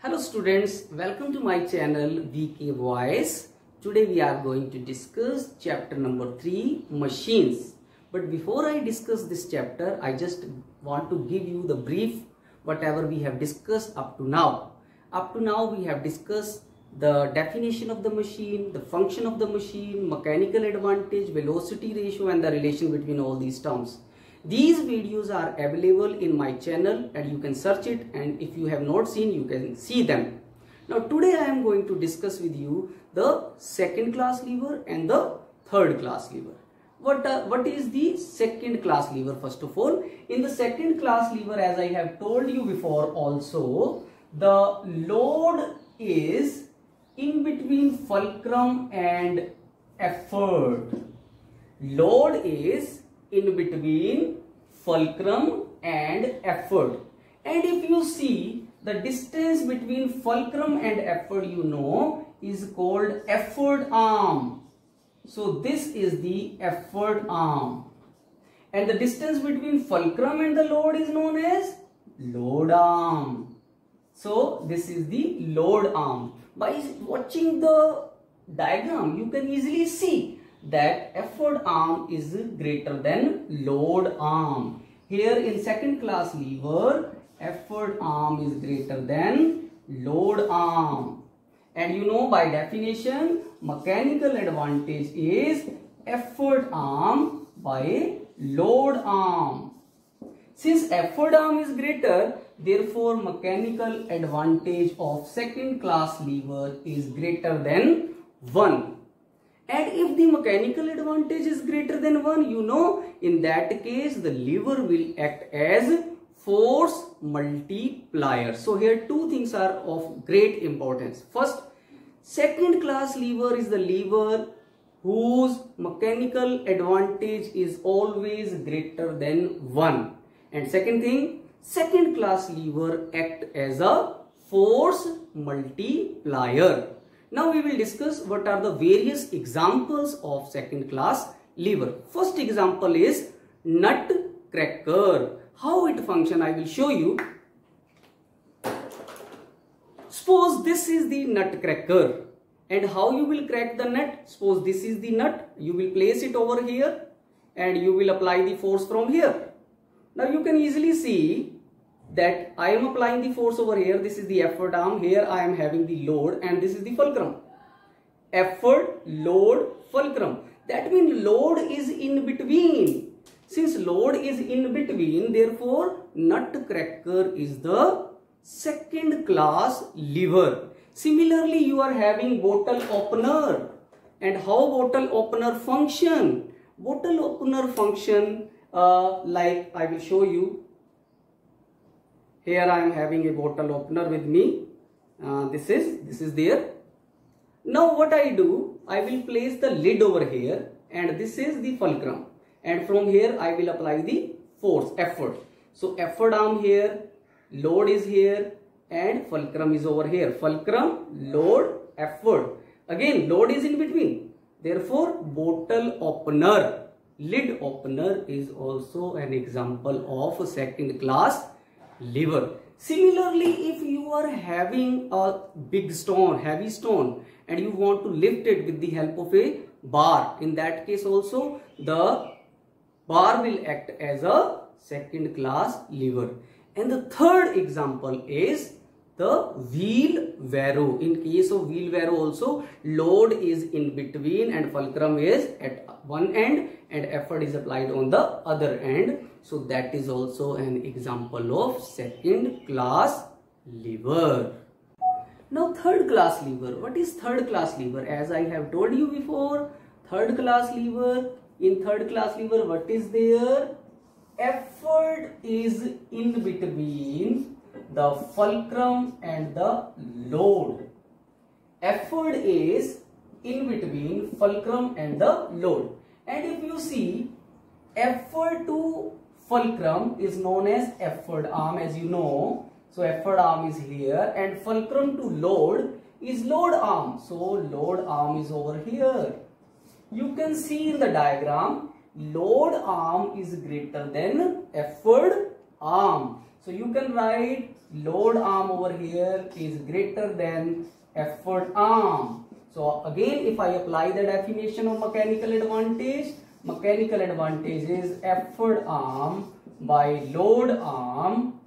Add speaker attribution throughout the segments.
Speaker 1: Hello students, welcome to my channel VK Voice. Today we are going to discuss chapter number 3, machines. But before I discuss this chapter, I just want to give you the brief whatever we have discussed up to now. Up to now we have discussed the definition of the machine, the function of the machine, mechanical advantage, velocity ratio and the relation between all these terms. These videos are available in my channel and you can search it, and if you have not seen, you can see them. Now today I am going to discuss with you the second class lever and the third class lever. What is the second class lever? First of all, in the second class lever, as I have told you before also, the load is in between fulcrum and effort. Load is in between fulcrum and effort, and if you see the distance between fulcrum and effort, you know, is called effort arm. So this is the effort arm, and the distance between fulcrum and the load is known as load arm. So this is the load arm. By watching the diagram, you can easily see that effort arm is greater than load arm. Here in second class lever, effort arm is greater than load arm. And you know, by definition, mechanical advantage is effort arm by load arm. Since effort arm is greater, therefore mechanical advantage of second class lever is greater than 1. And if the mechanical advantage is greater than 1, you know, in that case the lever will act as force multiplier. So here two things are of great importance. First, second class lever is the lever whose mechanical advantage is always greater than 1. And second thing, second class lever act as a force multiplier. Now we will discuss what are the various examples of second class lever. First example is nut cracker. How it functions, I will show you. Suppose this is the nut cracker, and how you will crack the nut? Suppose this is the nut, you will place it over here and you will apply the force from here. Now you can easily see that I am applying the force over here. This is the effort arm. Here I am having the load, and this is the fulcrum. Effort, load, fulcrum. That means load is in between. Since load is in between, therefore nutcracker is the second class lever. Similarly, you are having bottle opener. And how bottle opener function? Bottle opener function like I will show you. Here I am having a bottle opener with me. This is there. Now what I do, I will place the lid over here, and this is the fulcrum. And from here I will apply the force, effort. So effort arm here, load is here, and fulcrum is over here. Fulcrum, load, effort. Again, load is in between. Therefore, bottle opener, lid opener is also an example of a second class lever. Similarly, if you are having a big stone, heavy stone, and you want to lift it with the help of a bar, in that case also the bar will act as a second class lever. And the third example is the wheelbarrow. In case of wheelbarrow also, load is in between and fulcrum is at one end and effort is applied on the other end. So that is also an example of second class lever. Now third class lever. What is third class lever? As I have told you before, third class lever. In third class lever, what is there? Effort is in between the fulcrum and the load. Effort is in between fulcrum and the load. And if you see, effort to fulcrum is known as effort arm, as you know. So effort arm is here, and fulcrum to load is load arm. So load arm is over here. You can see in the diagram, load arm is greater than effort arm. So you can write load arm over here is greater than effort arm. So again, if I apply the definition of mechanical advantage is effort arm by load arm.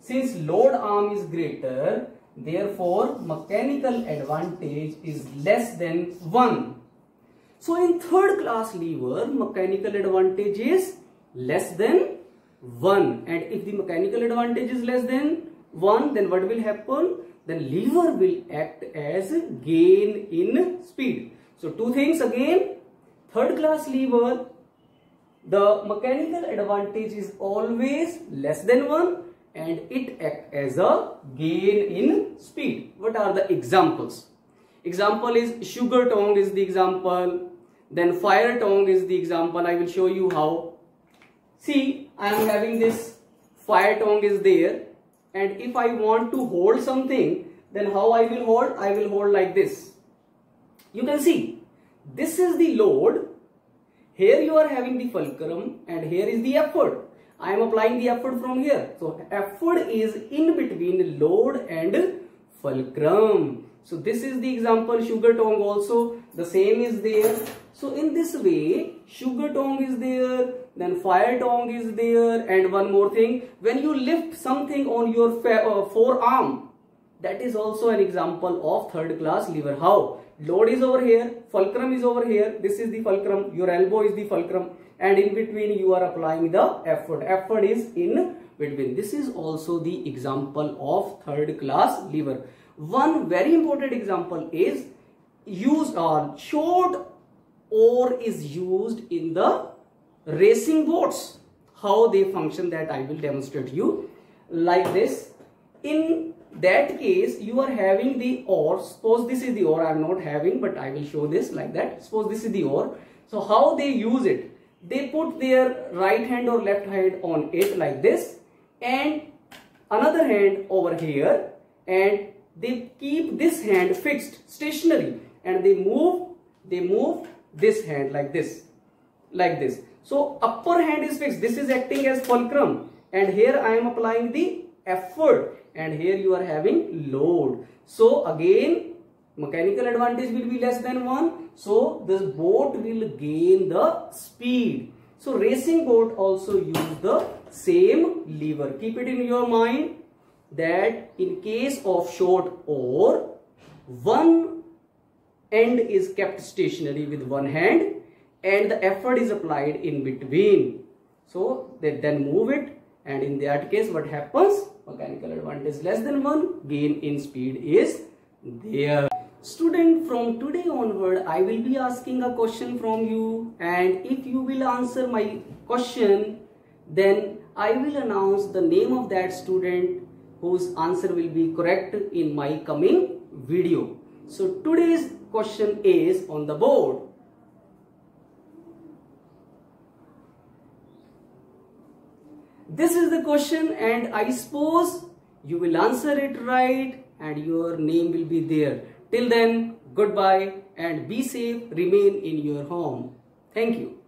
Speaker 1: Since load arm is greater, therefore mechanical advantage is less than 1. So in third class lever, mechanical advantage is less than 1. And if the mechanical advantage is less than 1, then what will happen? Then lever will act as gain in speed. So two things again. Third class lever, the mechanical advantage is always less than 1 and it acts as a gain in speed. What are the examples? Example is sugar tongue is the example. Then fire tongue is the example. I will show you how. See, I am having this fire tongue is there, and if I want to hold something, then how I will hold? I will hold like this. You can see, this is the load. Here you are having the fulcrum and here is the effort. I am applying the effort from here. So effort is in between load and fulcrum. So this is the example. Sugar tongue also the same is there. So in this way, sugar tongue is there, then fire tongue is there, and one more thing, when you lift something on your forearm, that is also an example of third class lever. How? Load is over here, fulcrum is over here, this is the fulcrum, your elbow is the fulcrum, and in between you are applying the effort. Effort is in between. This is also the example of third class lever. One very important example is used on short oar is used in the racing boats. How they function, that I will demonstrate you like this. In that case, you are having the oar. Suppose this is the oar. I am not having, but I will show this like that. Suppose this is the oar. So how they use it? They put their right hand or left hand on it like this, and another hand over here, and they keep this hand fixed, stationary, and they move this hand like this, So upper hand is fixed. This is acting as fulcrum, and here I am applying the effort, and here you are having load. So again, mechanical advantage will be less than 1. So this boat will gain the speed. So racing boat also use the same lever. Keep it in your mind that in case of short oar, one end is kept stationary with one hand and the effort is applied in between. So they then move it, and in that case what happens? Mechanical advantage less than 1, gain in speed is there. Student, from today onward I will be asking a question from you, and if you will answer my question, then I will announce the name of that student whose answer will be correct in my coming video. So today's question is on the board. This is the question, and I suppose you will answer it right and your name will be there. Till then, goodbye and be safe, remain in your home. Thank you.